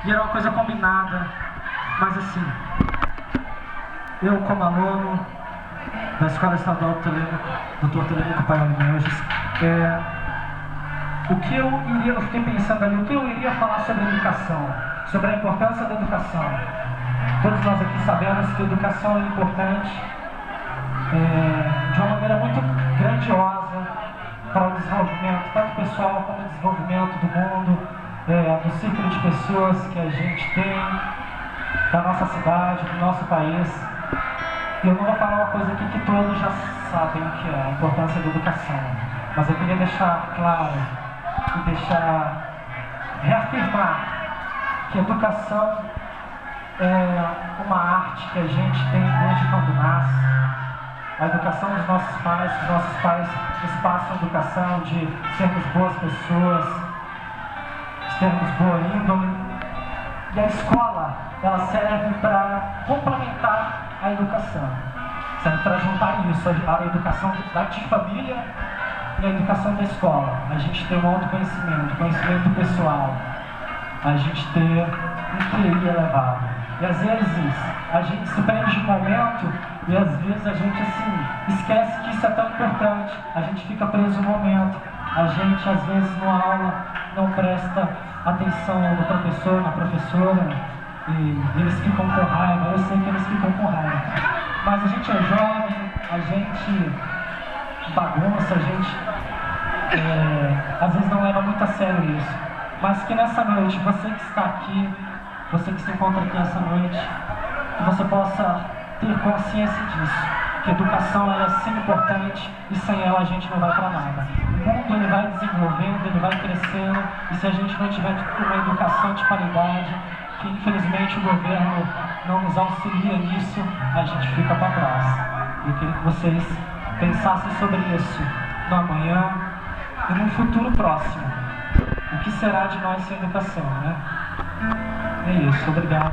e era uma coisa combinada, mas assim, eu como aluno da Escola Estadual Dr. Telêmaco Paioli Menges, eu fiquei pensando ali, o que eu iria falar sobre educação, sobre a importância da educação. Todos nós aqui sabemos que a educação é importante de uma maneira muito grandiosa para o desenvolvimento, tanto pessoal como o desenvolvimento do mundo, do círculo de pessoas que a gente tem, da nossa cidade, do nosso país. E eu não vou falar uma coisa aqui que todos já sabem o que é a importância da educação, mas eu queria deixar claro e reafirmar que a educação é uma arte que a gente tem desde quando nasce. A educação dos nossos pais, nos passam a educação de sermos boas pessoas, de termos boa índole. E a escola, ela serve para complementar a educação. Serve para juntar isso, a educação de família e a educação da escola. A gente ter um autoconhecimento, conhecimento pessoal. A gente ter um QI elevado. E às vezes a gente se prende de momento e às vezes a gente assim esquece que isso é tão importante. A gente fica preso no momento. A gente às vezes na aula não presta atenção no professor, na professora, e eles ficam com raiva. Eu sei que eles ficam com raiva. Mas a gente é jovem, a gente bagunça, a gente às vezes não leva muito a sério isso. Mas que nessa noite, você que está aqui, você que se encontra aqui essa noite, que você possa ter consciência disso, que a educação é sim importante e sem ela a gente não vai para nada. O mundo ele vai desenvolvendo, ele vai crescendo, e se a gente não tiver uma educação de qualidade, que infelizmente o governo não nos auxilia nisso, a gente fica para trás. Eu queria que vocês pensassem sobre isso no amanhã e no futuro próximo. O que será de nós sem educação, né? É isso, obrigado.